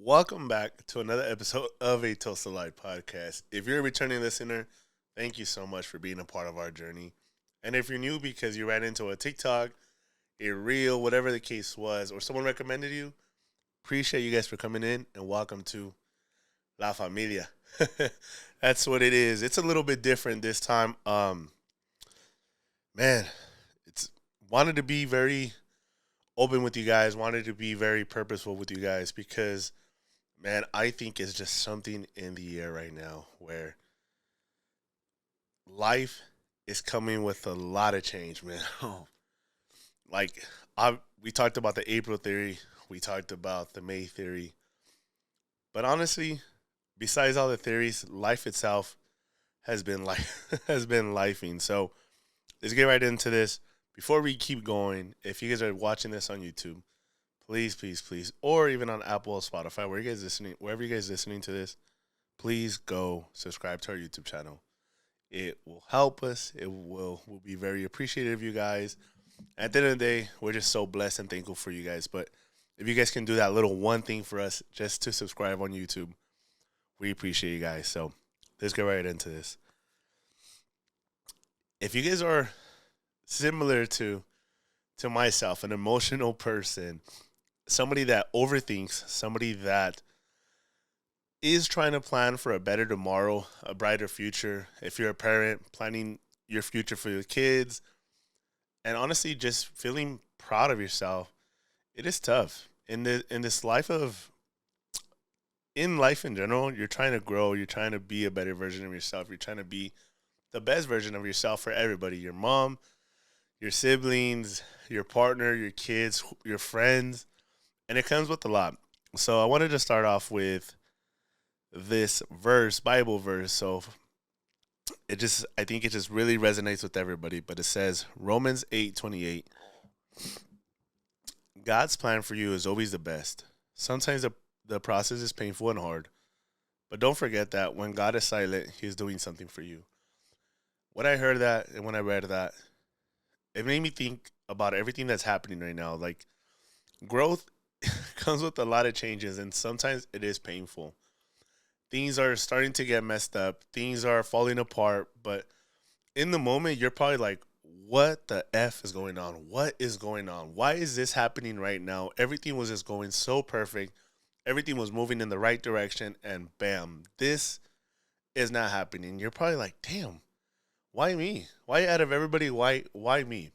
Welcome back to another episode of a Toast of Light podcast. If you're a returning listener, thank you so much for being a part of our journey. And if you're new because you ran into a TikTok, a reel, whatever the case was, or someone recommended you, appreciate you guys for coming in and welcome to La Familia. That's what it is. It's a little bit different this time. Man, it's wanted to be very open with you guys, wanted to be very purposeful with you guys because man, I think it's just something in the air right now where life is coming with a lot of change, man. like we talked about the April theory, we talked about the May theory, but honestly, besides all the theories, life itself has been has been lifing. So let's get right into this. Before we keep going, if you guys are watching this on YouTube, please, please, please, or even on Apple or Spotify, wherever you guys listening to this, please go subscribe to our YouTube channel. It will help us. It will be very appreciative of you guys. At the end of the day, we're just so blessed and thankful for you guys. But if you guys can do that little one thing for us, just to subscribe on YouTube, we appreciate you guys. So let's get right into this. If you guys are similar to myself, an emotional person, somebody that overthinks, somebody that is trying to plan for a better tomorrow, a brighter future. If you're a parent, planning your future for your kids, and honestly, just feeling proud of yourself, it is tough. In this life of in life in general, you're trying to grow. You're trying to be a better version of yourself. You're trying to be the best version of yourself for everybody. Your mom, your siblings, your partner, your kids, your friends, and it comes with a lot. So I wanted to start off with this verse, Bible verse. So I think it just really resonates with everybody. But it says Romans 8:28. God's plan for you is always the best. Sometimes the process is painful and hard, but don't forget that when God is silent, He's doing something for you. When I heard that and when I read that, it made me think about everything that's happening right now. Like growth comes with a lot of changes, and sometimes it is painful. Things are starting to get messed up. Things are falling apart. But in the moment, you're probably like, what the F is going on? What is going on? Why is this happening right now? Everything was just going so perfect. Everything was moving in the right direction. And bam, this is not happening. You're probably like, damn, why me? Why out of everybody, why me?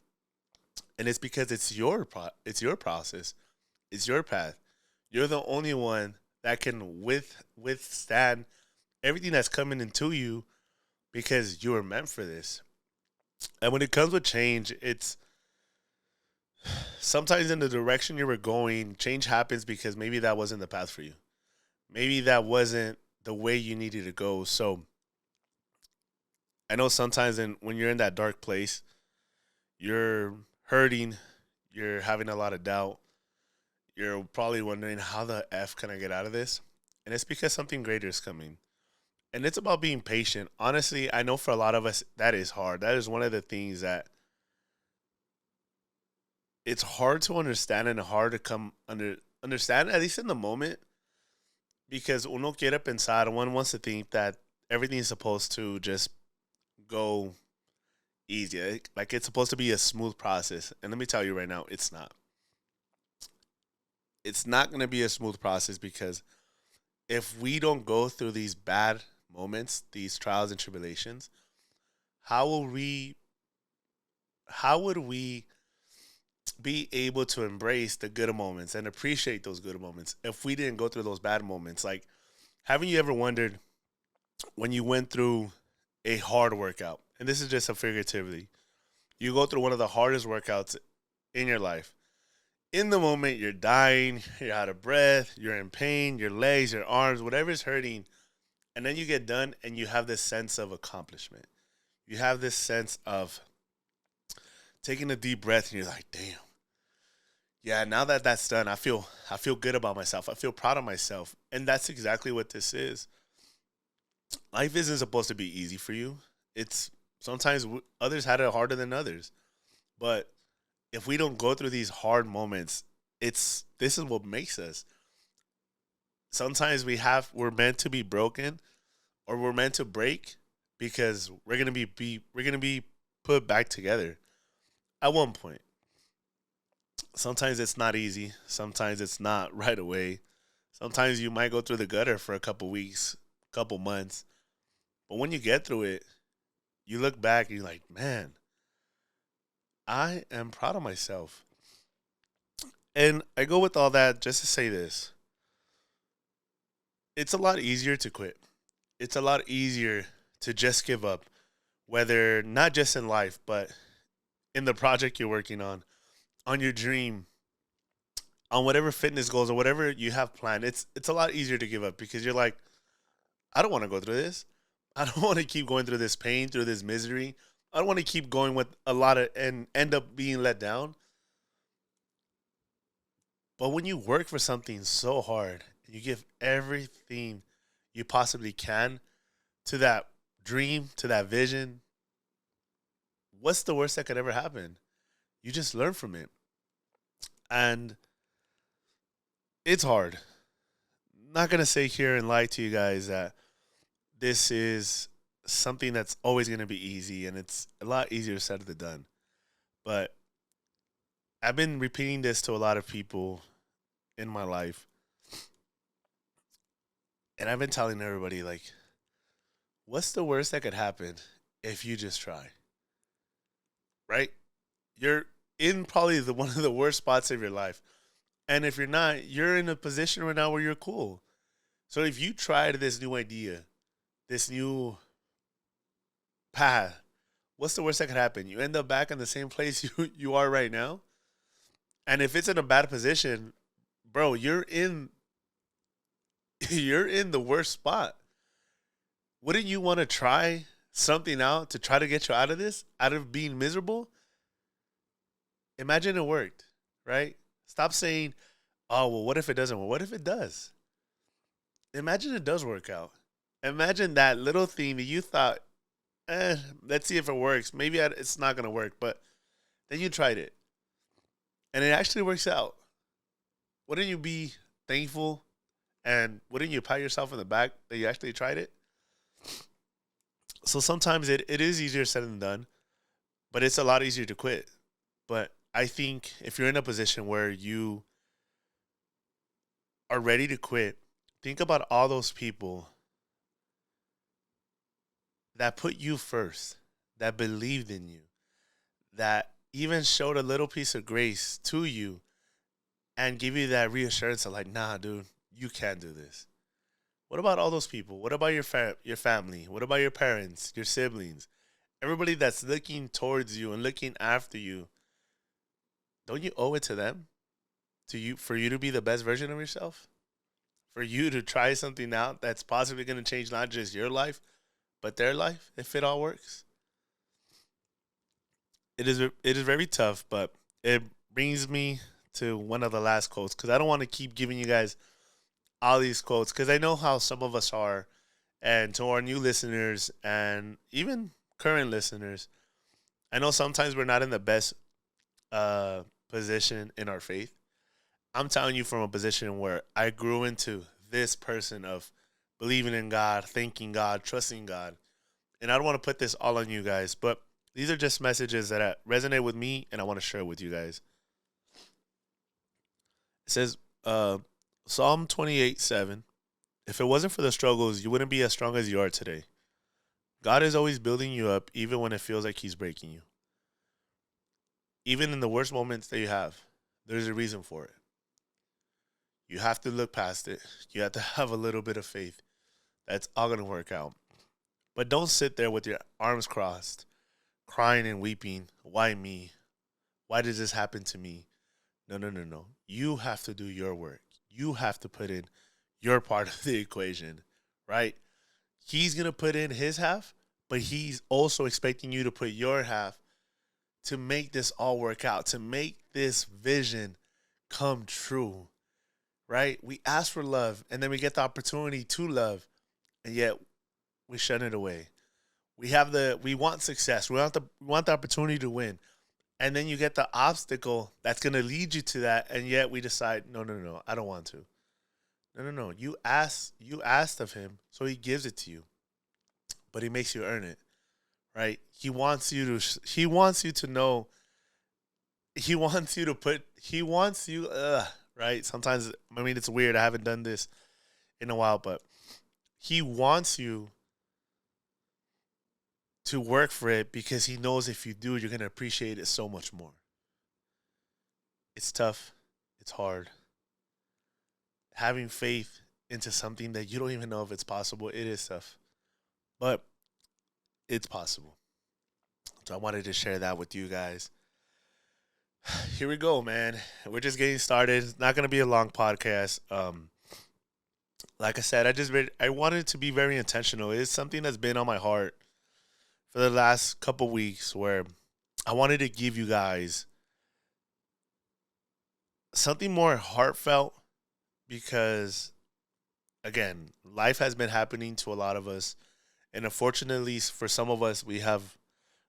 And it's because it's your process. It's your path. You're the only one that can withstand everything that's coming into you because you were meant for this. And when it comes with change, it's sometimes in the direction you were going, change happens because maybe that wasn't the path for you. Maybe that wasn't the way you needed to go. So I know sometimes when you're in that dark place, you're hurting, you're having a lot of doubt, you're probably wondering how the F can I get out of this? And it's because something greater is coming. And it's about being patient. Honestly, I know for a lot of us that is hard. That is one of the things that it's hard to understand and hard to understand at least in the moment because uno quiere pensar, one wants to think that everything is supposed to just go easy. Like it's supposed to be a smooth process. And let me tell you right now, it's not. It's not going to be a smooth process because if we don't go through these bad moments, these trials and tribulations, how will we how would we be able to embrace the good moments and appreciate those good moments if we didn't go through those bad moments? Like, haven't you ever wondered when you went through a hard workout, and this is just a figuratively, you go through one of the hardest workouts in your life. In the moment, you're dying, you're out of breath, you're in pain, your legs, your arms, whatever's hurting, and then you get done and you have this sense of accomplishment. You have this sense of taking a deep breath and you're like, damn. Yeah, now that that's done, I feel good about myself. I feel proud of myself. And that's exactly what this is. Life isn't supposed to be easy for you. It's sometimes others had it harder than others. But if we don't go through these hard moments, it's this is what makes us. sometimes we're meant to be broken, or we're meant to break, because we're gonna be put back together at one point. Sometimes it's not easy. Sometimes it's not right away. Sometimes you might go through the gutter for a couple weeks, couple months. But when you get through it, you look back and you're like, man, I am proud of myself. And I go with all that just to say this. It's a lot easier to quit. It's a lot easier to just give up, whether not just in life, but in the project you're working on your dream, on whatever fitness goals or whatever you have planned. It's a lot easier to give up because you're like, I don't want to go through this. I don't want to keep going through this pain, through this misery. I don't want to keep going with a lot of and end up being let down. But when you work for something so hard and you give everything you possibly can to that dream, to that vision, what's the worst that could ever happen? You just learn from it. And it's hard. Not going to say here and lie to you guys that this is something that's always going to be easy, and it's a lot easier said than done. But I've been repeating this to a lot of people in my life, and I've been telling everybody, like, what's the worst that could happen if you just try? Right? You're in probably one of the worst spots of your life. And if you're not, you're in a position right now where you're cool. So if you try this new idea, this new path, what's the worst that could happen? You end up back in the same place you are right now. And if it's in a bad position, bro, you're in the worst spot. Wouldn't you want to try something out to try to get you out of this, out of being miserable? Imagine it worked, right? Stop saying, oh, well, what if it doesn't work? What if it does? Imagine it does work out. Imagine that little thing that you thought, let's see if it works. Maybe it's not going to work, but then you tried it and it actually works out. Wouldn't you be thankful, and wouldn't you pat yourself in the back that you actually tried it? So sometimes it is easier said than done, but it's a lot easier to quit. But I think if you're in a position where you are ready to quit, think about all those people that put you first, that believed in you, that even showed a little piece of grace to you and give you that reassurance of like, nah, dude, you can't do this. What about all those people? What about your family? What about your parents, your siblings? Everybody that's looking towards you and looking after you. Don't you owe it to them? For you to be the best version of yourself? For you to try something out that's possibly going to change not just your life, but their life, if it all works? It is very tough, but it brings me to one of the last quotes, because I don't want to keep giving you guys all these quotes, because I know how some of us are. And to our new listeners and even current listeners, I know sometimes we're not in the best position in our faith. I'm telling you from a position where I grew into this person of believing in God, thanking God, trusting God. And I don't want to put this all on you guys, but these are just messages that resonate with me, and I want to share it with you guys. It says, Psalm 28:7. If it wasn't for the struggles, you wouldn't be as strong as you are today. God is always building you up, even when it feels like he's breaking you. Even in the worst moments that you have, there's a reason for it. You have to look past it. You have to have a little bit of faith. That's all going to work out. But don't sit there with your arms crossed, crying and weeping. Why me? Why did this happen to me? No, no, no, no. You have to do your work. You have to put in your part of the equation, right? He's going to put in his half, but he's also expecting you to put your half to make this all work out, to make this vision come true, right? We ask for love, and then we get the opportunity to love, and yet we shun it away. We want success. We want the opportunity to win. And then you get the obstacle that's going to lead you to that, and yet we decide, no, no, no, I don't want to. No, no, no. You asked of him, so he gives it to you, but he makes you earn it, right? He wants you to know. He wants you to put. He wants you. Right. Sometimes I mean it's weird. I haven't done this in a while, but he wants you to work for it because he knows if you do, you're gonna appreciate it so much more. It's tough. It's hard. Having faith into something that you don't even know if it's possible, it is tough, but it's possible. So I wanted to share that with you guys. Here we go, man. We're just getting started. It's not gonna be a long podcast. Like I said, I wanted to be very intentional. It's something that's been on my heart for the last couple weeks, where I wanted to give you guys something more heartfelt because, again, life has been happening to a lot of us, and unfortunately, for some of us, we have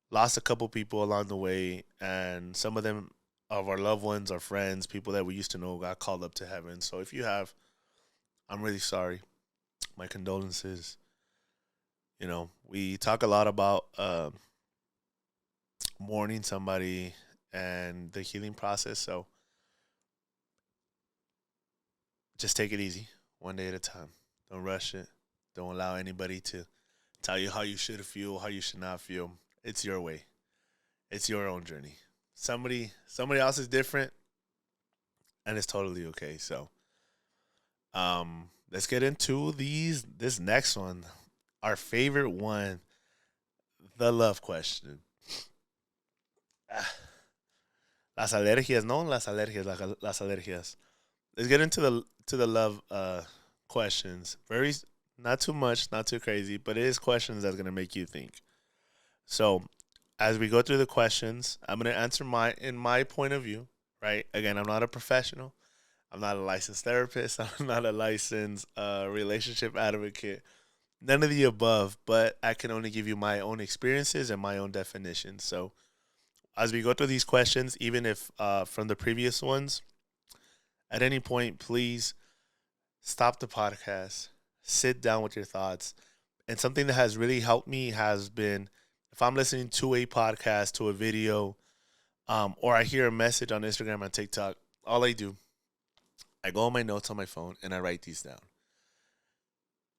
lost a couple people along the way, and some of them of our loved ones, our friends, people that we used to know, got called up to heaven. So if you have, I'm really sorry. My condolences. We talk a lot about mourning somebody and the healing process. So just take it easy, one day at a time. Don't rush it. Don't allow anybody to tell you how you should feel, how you should not feel. It's your way. It's your own journey. Somebody else is different, and it's totally okay. So, let's get into this next one. Our favorite one, the love question. Ah, las alergias, no las alergias, las alergias. Let's get into the love questions. Very not too much, not too crazy, but it is questions that's gonna make you think. So as we go through the questions, I'm gonna answer in my point of view. Right? Again, I'm not a professional. I'm not a licensed therapist. I'm not a licensed relationship advocate. None of the above, but I can only give you my own experiences and my own definitions. So as we go through these questions, even if from the previous ones, at any point, please stop the podcast, sit down with your thoughts. And something that has really helped me has been if I'm listening to a podcast, to a video, or I hear a message on Instagram and TikTok, all I do, I go on my notes on my phone and I write these down.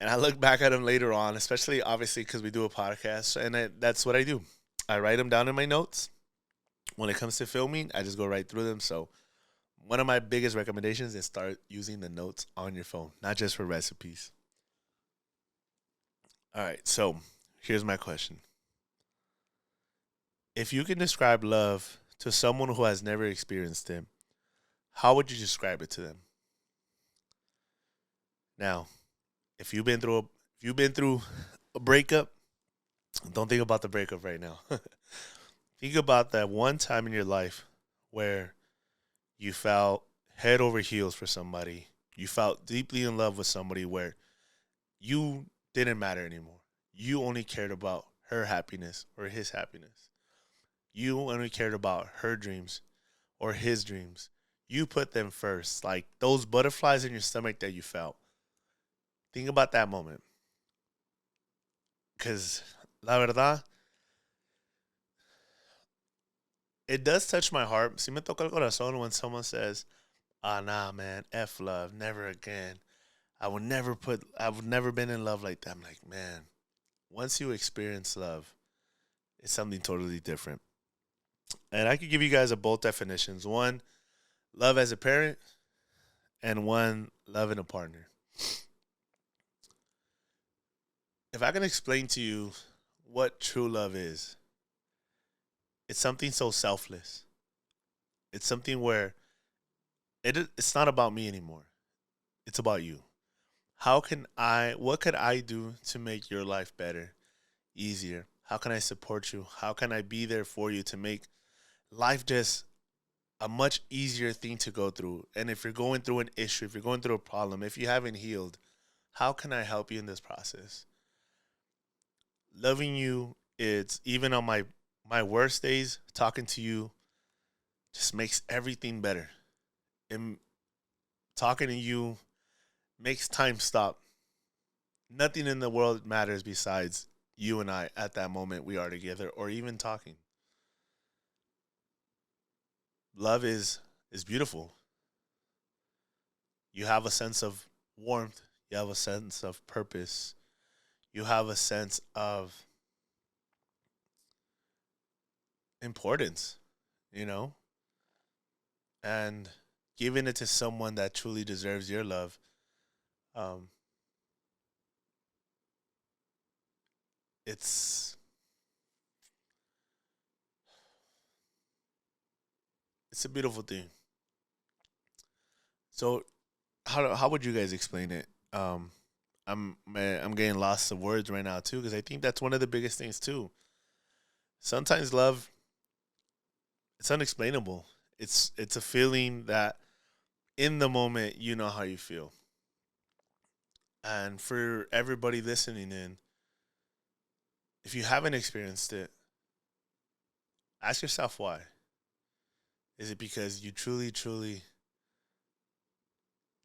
And I look back at them later on, especially obviously because we do a podcast, and that's what I do. I write them down in my notes. When it comes to filming, I just go right through them. So one of my biggest recommendations is start using the notes on your phone, not just for recipes. All right, so here's my question. If you can describe love to someone who has never experienced it, how would you describe it to them? Now, if you've been through a breakup, don't think about the breakup right now. Think about that one time in your life where you felt head over heels for somebody. You felt deeply in love with somebody where you didn't matter anymore. You only cared about her happiness or his happiness. You only cared about her dreams or his dreams. You put them first. Like those butterflies in your stomach that you felt. Think about that moment. Because, la verdad, it does touch my heart. Si me toca el corazón when someone says, ah, nah, man, F love, never again. I would never been in love like that. I'm like, man, once you experience love, it's something totally different. And I could give you guys a both definitions. One, love as a parent, and one, love in a partner. If I can explain to you what true love is, it's something so selfless. It's something where it's not about me anymore. It's about you. What could I do to make your life better, easier? How can I support you? How can I be there for you to make life just a much easier thing to go through? And if you're going through an issue, if you're going through a problem, if you haven't healed, how can I help you in this process? Loving you, it's even on my worst days, talking to you just makes everything better. And talking to you makes time stop. Nothing in the world matters besides you and I at that moment we are together or even talking. Love is beautiful. You have a sense of warmth, you have a sense of purpose, you have a sense of importance, you know? And giving it to someone that truly deserves your love, um, it's it's a beautiful thing. So how would you guys explain it? I'm getting lost of words right now too because I think that's one of the biggest things too. Sometimes love it's unexplainable. It's a feeling that in the moment you know how you feel. And for everybody listening in, if you haven't experienced it, ask yourself why. Is it because you truly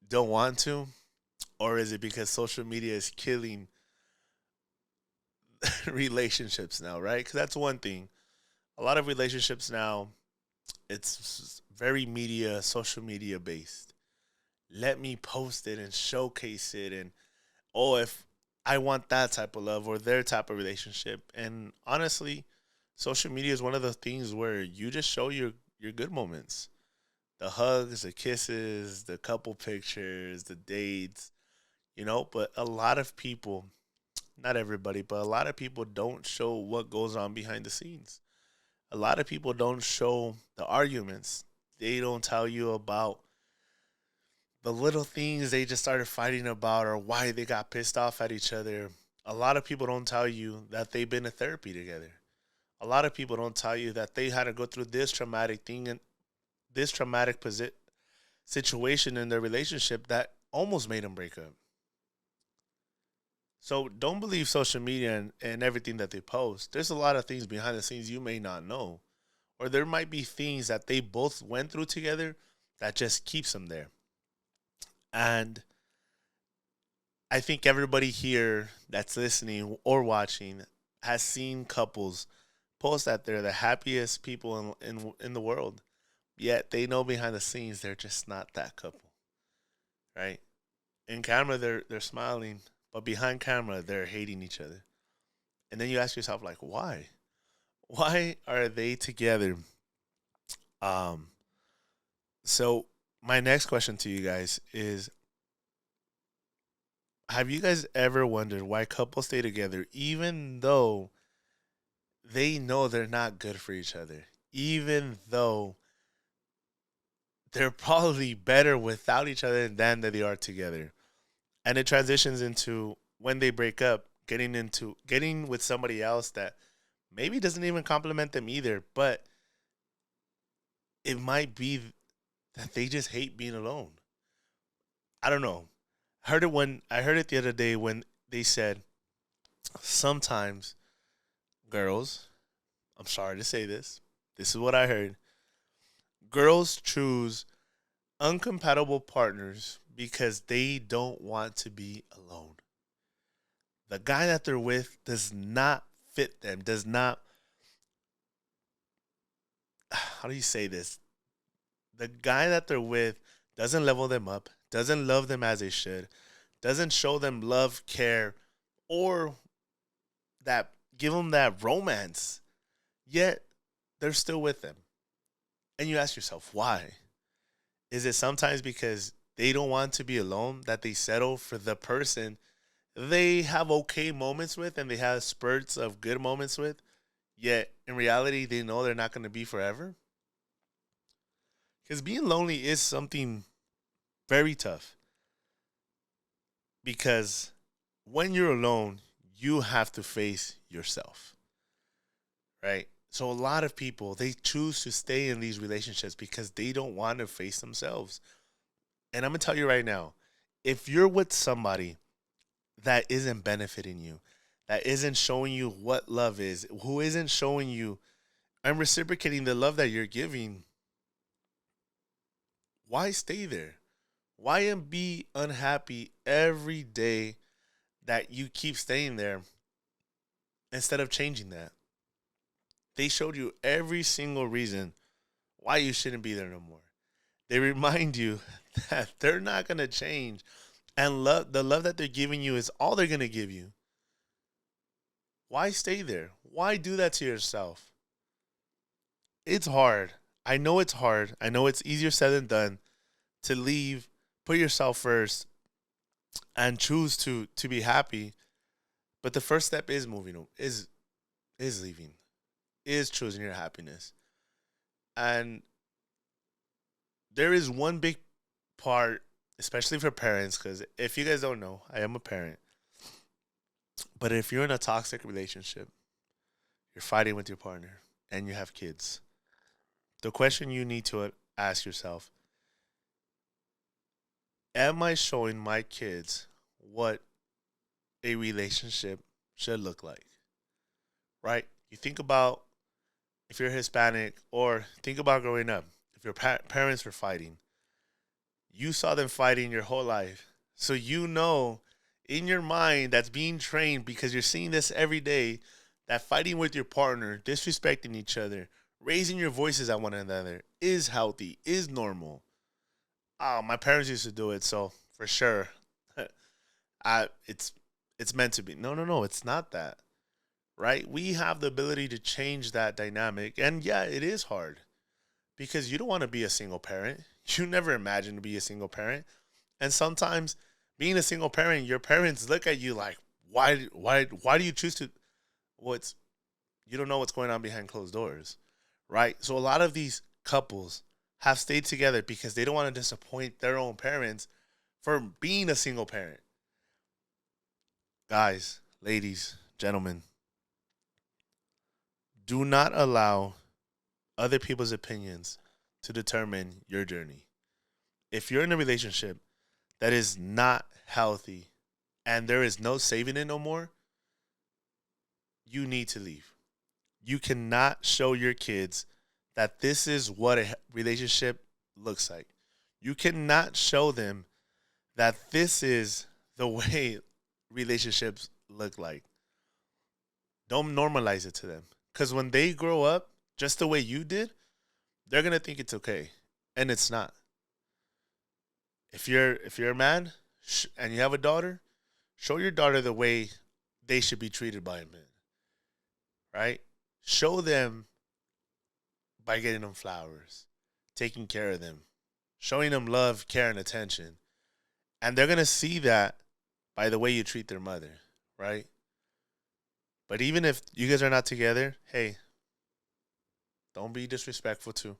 don't want to, or is it because social media is killing relationships now, right? Because that's one thing. A lot of relationships now, it's very social media based. Let me post it and showcase it, and oh, if I want that type of love or their type of relationship. And honestly, social media is one of the things where you just show your good moments, the hugs, the kisses, the couple pictures, the dates, But a lot of people, not everybody, but a lot of people don't show what goes on behind the scenes. A lot of people don't show the arguments. They don't tell you about the little things they just started fighting about or why they got pissed off at each other. A lot of people don't tell you that they've been to therapy together. A lot of people don't tell you that they had to go through this traumatic thing and this situation in their relationship that almost made them break up. So don't believe social media and everything that they post. There's a lot of things behind the scenes you may not know. Or there might be things that they both went through together that just keeps them there. And I think everybody here that's listening or watching has seen couples post that they're the happiest people in the world. Yet they know behind the scenes they're just not that couple, right? In camera they're smiling, but behind camera they're hating each other. And then you ask yourself like, why? Why are they together? Um so my next question to you guys is, have you guys ever wondered why couples stay together even though they know they're not good for each other? Even though they're probably better without each other than that they are together. And it transitions into when they break up, getting with somebody else that maybe doesn't even compliment them either, but it might be that they just hate being alone. I don't know. I heard it the other day when they said sometimes girls, I'm sorry to say this. This is what I heard. Girls choose uncompatible partners because they don't want to be alone. The guy that they're with does not fit them, does not, how do you say this? The guy that they're with doesn't level them up, doesn't love them as they should, doesn't show them love, care, or that give them that romance. Yet they're still with them. And you ask yourself, why? Is it sometimes because they don't want to be alone that they settle for the person they have okay moments with and they have spurts of good moments with, yet in reality they know they're not going to be forever? Because being lonely is something very tough. Because when you're alone, you have to face yourself, right? So a lot of people, they choose to stay in these relationships because they don't want to face themselves. And I'm going to tell you right now, if you're with somebody that isn't benefiting you, that isn't showing you what love is, who isn't showing you and reciprocating the love that you're giving, why stay there? Why be unhappy every day that you keep staying there instead of changing that? They showed you every single reason why you shouldn't be there no more. They remind you that they're not going to change, and the love that they're giving you is all they're going to give you. Why stay there? Why do that to yourself? It's hard. I know it's hard. I know it's easier said than done to leave, put yourself first, and choose to be happy. But the first step is moving, is leaving, is choosing your happiness. And there is one big part, especially for parents, because if you guys don't know, I am a parent. But if you're in a toxic relationship, you're fighting with your partner, and you have kids, the question you need to ask yourself: am I showing my kids what a relationship should look like? Right? You think about if you're Hispanic, or think about growing up. If your parents were fighting, you saw them fighting your whole life. So you know in your mind that's being trained because you're seeing this every day, that fighting with your partner, disrespecting each other, raising your voices at one another is healthy, is normal. Oh, my parents used to do it, so for sure, it's meant to be. No, no, no, it's not that. Right? We have the ability to change that dynamic, and yeah, it is hard because you don't want to be a single parent. You never imagined to be a single parent, and sometimes being a single parent, your parents look at you like, why do you choose to? What's You don't know what's going on behind closed doors, right? So a lot of these couples have stayed together because they don't want to disappoint their own parents for being a single parent. Guys, ladies, gentlemen, do not allow other people's opinions to determine your journey. If you're in a relationship that is not healthy and there is no saving it no more, you need to leave. You cannot show your kids that this is what a relationship looks like. You cannot show them that this is the way relationships look like. Don't normalize it to them. Because when they grow up just the way you did, they're going to think it's okay. And it's not. If you're a man and you have a daughter, show your daughter the way they should be treated by a man. Right? Show them by getting them flowers, taking care of them, showing them love, care, and attention. And they're going to see that by the way you treat their mother, right? But even if you guys are not together, hey, don't be disrespectful to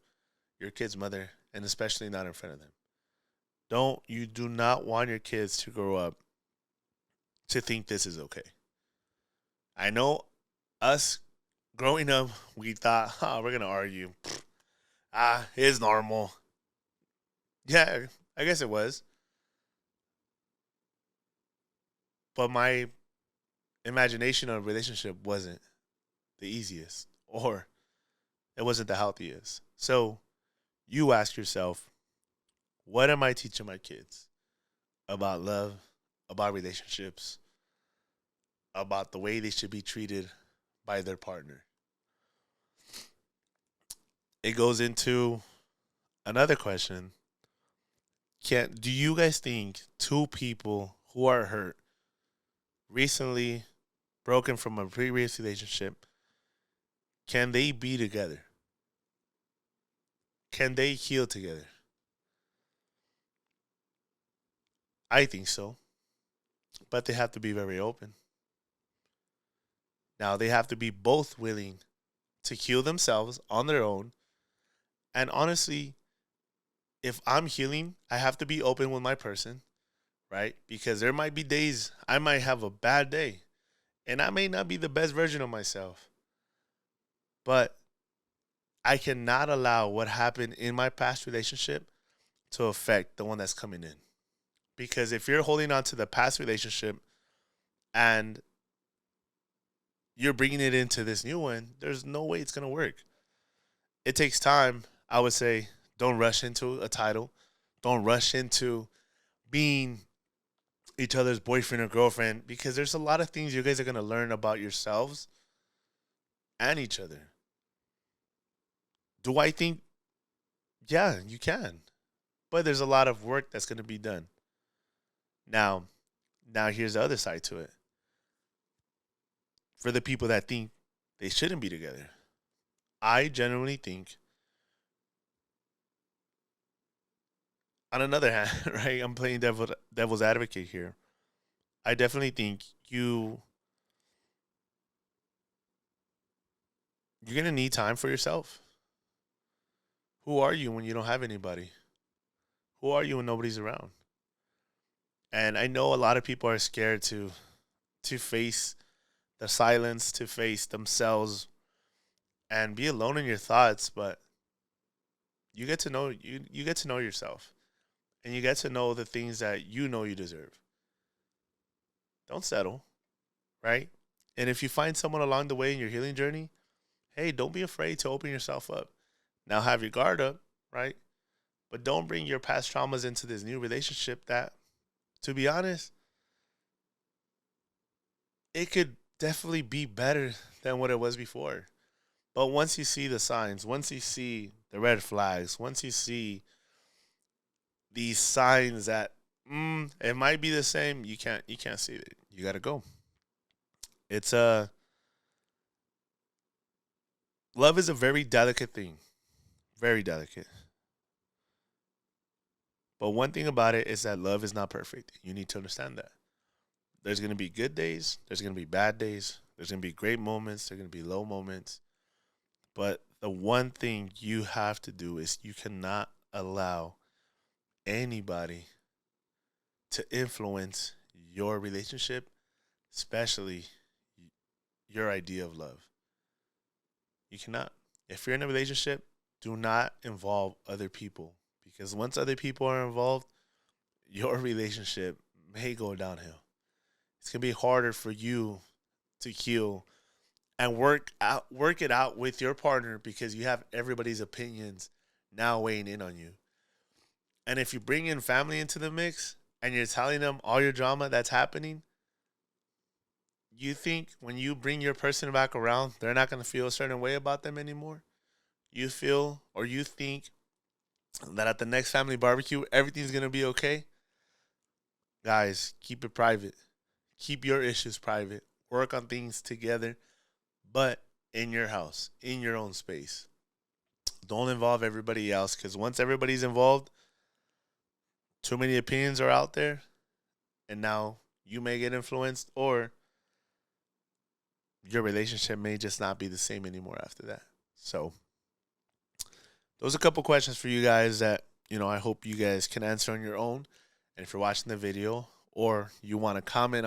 your kid's mother, and especially not in front of them. You do not want your kids to grow up to think this is okay. I know us growing up, we thought, we're going to argue. It's normal. Yeah, I guess it was. But my imagination of a relationship wasn't the easiest, or it wasn't the healthiest. So you ask yourself, what am I teaching my kids about love, about relationships, about the way they should be treated by their partner? It goes into another question. Do you guys think two people who are hurt, recently broken from a previous relationship, can they be together? Can they heal together? I think so. But they have to be very open. Now, they have to be both willing to heal themselves on their own. And honestly, if I'm healing, I have to be open with my person, right? Because there might be days I might have a bad day and I may not be the best version of myself. But I cannot allow what happened in my past relationship to affect the one that's coming in. Because if you're holding on to the past relationship and you're bringing it into this new one, there's no way it's going to work. It takes time. I would say don't rush into a title. Don't rush into being each other's boyfriend or girlfriend, because there's a lot of things you guys are going to learn about yourselves and each other. Do I think, yeah, you can. But there's a lot of work that's going to be done. Now, here's the other side to it. For the people that think they shouldn't be together, I genuinely think, on another hand, right? I'm playing devil's advocate here. I definitely think you're gonna need time for yourself. Who are you when you don't have anybody? Who are you when nobody's around? And I know a lot of people are scared to face the silence, to face themselves, and be alone in your thoughts. But you get to know yourself, and you get to know the things that you know you deserve. Don't settle, right? And if you find someone along the way in your healing journey, hey, don't be afraid to open yourself up. Now have your guard up, right? But don't bring your past traumas into this new relationship that, to be honest, it could definitely be better than what it was before. But once you see the signs, once you see the red flags, once you see these signs that it might be the same, you can't see it. You gotta go. It's a Love is a very delicate thing. Very delicate. But one thing about it is that love is not perfect. You need to understand that. There's going to be good days, there's going to be bad days, there's going to be great moments, there's going to be low moments. But the one thing you have to do is you cannot allow anybody to influence your relationship, especially your idea of love. You cannot. If you're in a relationship, do not involve other people, because once other people are involved, your relationship may go downhill. It's going to be harder for you to heal and work it out with your partner, because you have everybody's opinions now weighing in on you. And if you bring in family into the mix and you're telling them all your drama that's happening, you think when you bring your person back around, they're not going to feel a certain way about them anymore? You feel, or you think, that at the next family barbecue everything's going to be okay? Guys, keep it private. Keep your issues private. Work on things together, but in your house, in your own space. Don't involve everybody else, because once everybody's involved, too many opinions are out there, and now you may get influenced, or your relationship may just not be the same anymore after that. So, those are a couple questions for you guys that, I hope you guys can answer on your own. And if you're watching the video or you want to comment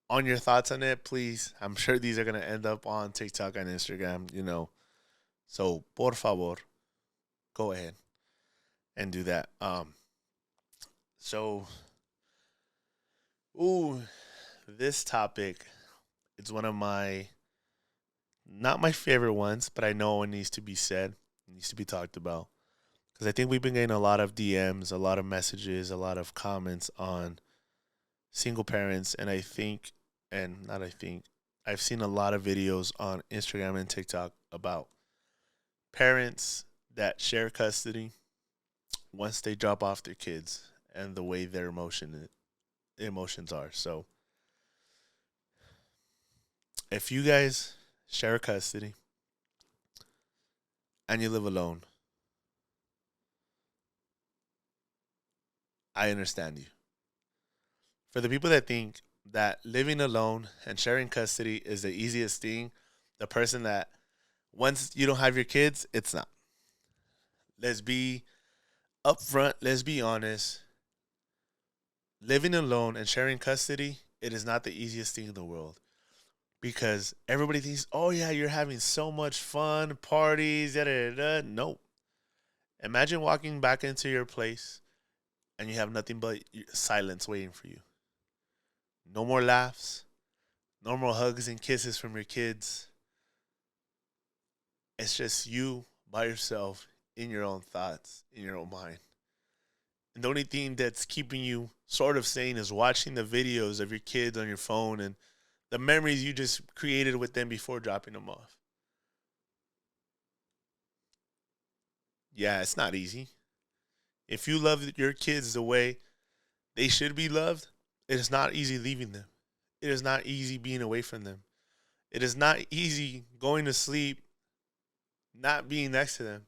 on your thoughts on it, please. I'm sure these are going to end up on TikTok and Instagram. So, por favor, go ahead and do that. So, this topic is one of not my favorite ones, but I know it needs to be said. It needs to be talked about. Because I think we've been getting a lot of DMs, a lot of messages, a lot of comments on single parents. And I've seen a lot of videos on Instagram and TikTok about parents that share custody once they drop off their kids, and the way their emotions are. So if you guys share custody and you live alone, I understand you. For the people that think that living alone and sharing custody is the easiest thing, the person that, once you don't have your kids, it's not. Let's be upfront. Let's be honest. Living alone and sharing custody, it is not the easiest thing in the world, because everybody thinks, oh yeah, you're having so much fun, parties, da da da. No. Imagine walking back into your place and you have nothing but silence waiting for you. No more laughs, no more hugs and kisses from your kids. It's just you by yourself in your own thoughts, in your own mind. And the only thing that's keeping you sort of sane is watching the videos of your kids on your phone and the memories you just created with them before dropping them off. Yeah, it's not easy. If you love your kids the way they should be loved, it is not easy leaving them. It is not easy being away from them. It is not easy going to sleep, not being next to them,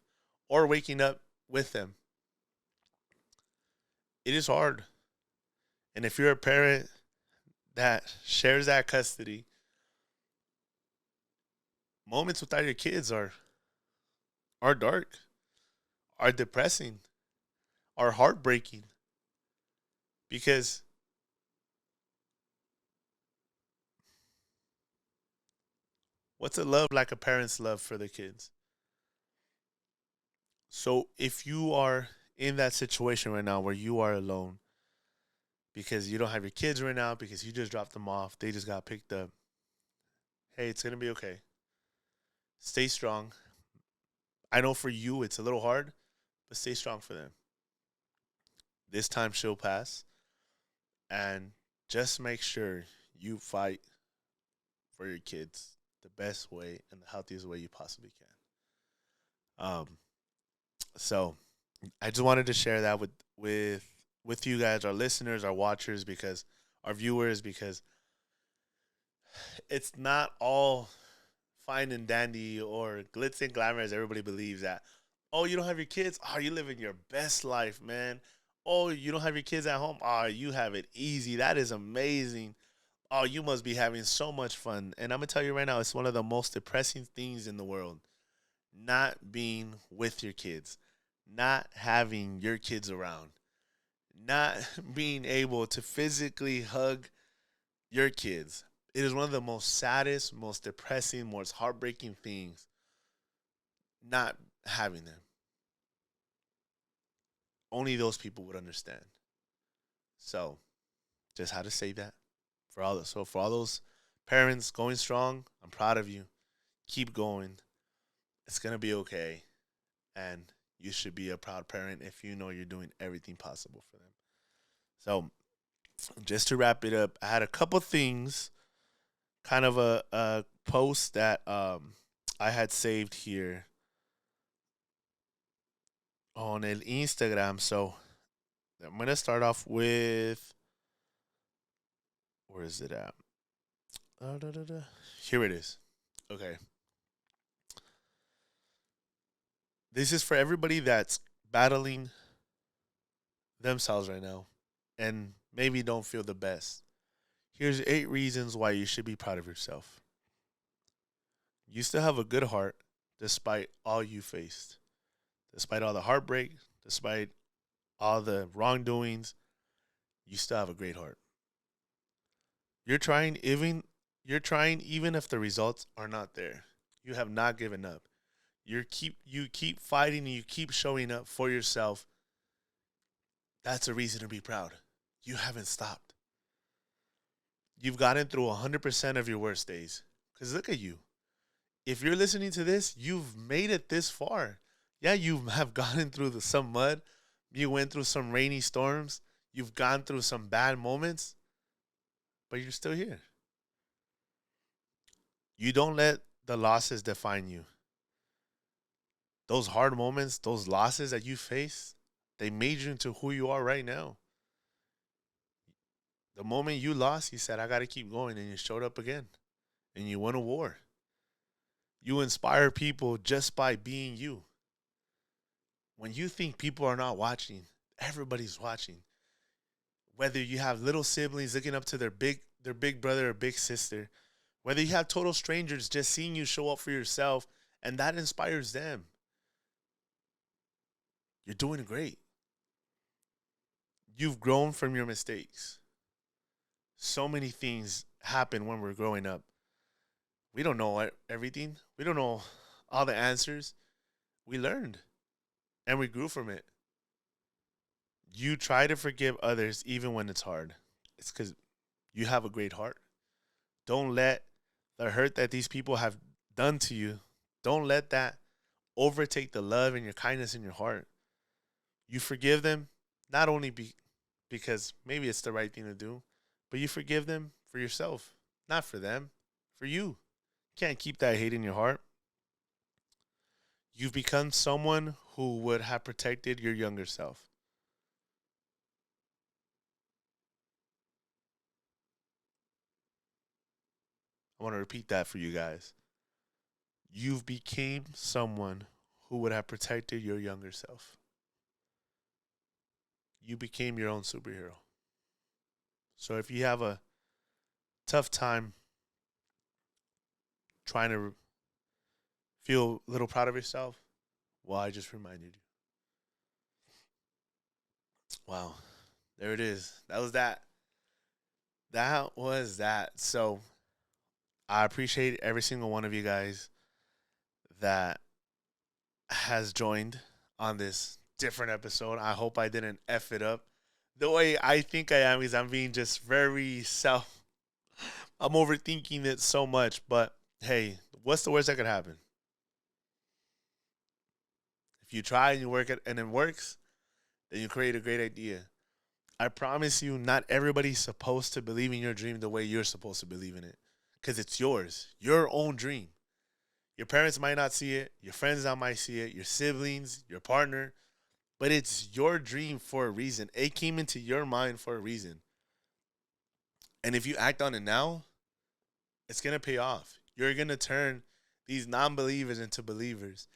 or waking up with them. It is hard. And if you're a parent that shares that custody, moments without your kids are dark, are depressing, are heartbreaking. Because what's a love like a parent's love for the kids? So if you are in that situation right now where you are alone because you don't have your kids right now, because you just dropped them off, they just got picked up, hey, it's going to be okay. Stay strong. I know for you it's a little hard, but stay strong for them. This time she'll pass. And just make sure you fight for your kids the best way and the healthiest way you possibly can. So I just wanted to share that with you guys, our listeners, our watchers, because our viewers, because it's not all fine and dandy or glitz and glamour as everybody believes that. Oh, you don't have your kids? Oh, you're living your best life, man. Oh, you don't have your kids at home? Oh, you have it easy. That is amazing. Oh, you must be having so much fun. And I'm going to tell you right now, it's one of the most depressing things in the world. Not being with your kids, not having your kids around, not being able to physically hug your kids. It is one of the most saddest, most depressing, most heartbreaking things, not having them. Only those people would understand. So, just how to say that for all those. So for all those parents going strong, I'm proud of you. Keep going. It's gonna be okay, and you should be a proud parent if you know you're doing everything possible for them. So, just to wrap it up, I had a couple things, kind of a post that I had saved here on el Instagram. So I'm gonna start off with, where is it at? Here it is. Okay. This is for everybody that's battling themselves right now and maybe don't feel the best. Here's 8 reasons why you should be proud of yourself. You still have a good heart despite all you faced. Despite all the heartbreak, despite all the wrongdoings, you still have a great heart. You're trying even if the results are not there. You have not given up. You keep fighting and you keep showing up for yourself. That's a reason to be proud. You haven't stopped. You've gotten through 100% of your worst days. Because look at you. If you're listening to this, you've made it this far. Yeah, you have gotten through some mud. You went through some rainy storms. You've gone through some bad moments. But you're still here. You don't let the losses define you. Those hard moments, those losses that you face, they made you into who you are right now. The moment you lost, you said, I got to keep going. And you showed up again. And you won a war. You inspire people just by being you. When you think people are not watching, everybody's watching. Whether you have little siblings looking up to their big brother or big sister, whether you have total strangers just seeing you show up for yourself, and that inspires them. You're doing great. You've grown from your mistakes. So many things happen when we're growing up. We don't know everything. We don't know all the answers. We learned and we grew from it. You try to forgive others even when it's hard. It's because you have a great heart. Don't let the hurt that these people have done to you, don't let that overtake the love and your kindness in your heart. You forgive them, Not only because maybe it's the right thing to do, but you forgive them for yourself, not for them, for you. You can't keep that hate in your heart. You've become someone who would have protected your younger self. I want to repeat that for you guys. You've became someone who would have protected your younger self. You became your own superhero. So if you have a tough time trying to feel a little proud of yourself, well, I just reminded you. Wow. There it is. That was that. That was that. So I appreciate every single one of you guys that has joined on this different episode. I hope I didn't F it up the way I think I am, because I'm being just very I'm overthinking it so much. But hey, what's the worst that could happen? If you try and you work it and it works, then you create a great idea. I promise you, not everybody's supposed to believe in your dream the way you're supposed to believe in it. Because it's yours, your own dream. Your parents might not see it, your friends not might see it, your siblings, your partner, but it's your dream for a reason. It came into your mind for a reason. And if you act on it now, it's going to pay off. You're going to turn these non believers into believers.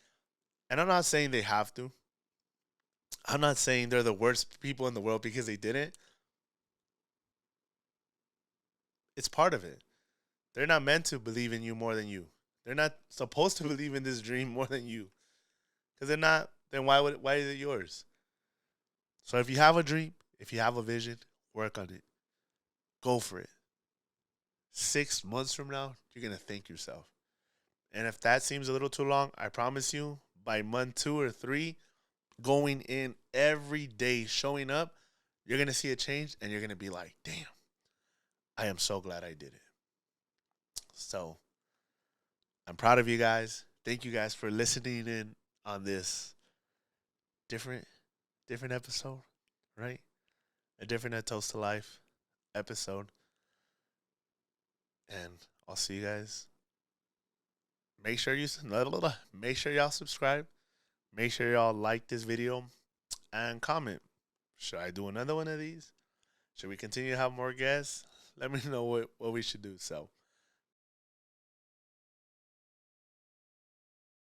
And I'm not saying they have to. I'm not saying they're the worst people in the world because they didn't. It's part of it. They're not meant to believe in you more than you. They're not supposed to believe in this dream more than you. Because they're not, then why is it yours? So if you have a dream, if you have a vision, work on it. Go for it. 6 months from now, you're going to thank yourself. And if that seems a little too long, I promise you, by month 2 or 3, going in every day, showing up, you're going to see a change and you're going to be like, damn, I am so glad I did it. So I'm proud of you guys. Thank you guys for listening in on this different episode, right? A different Toast to Life episode. And I'll see you guys. Make sure y'all subscribe. Make sure y'all like this video and comment. Should I do another one of these? Should we continue to have more guests? Let me know what we should do. So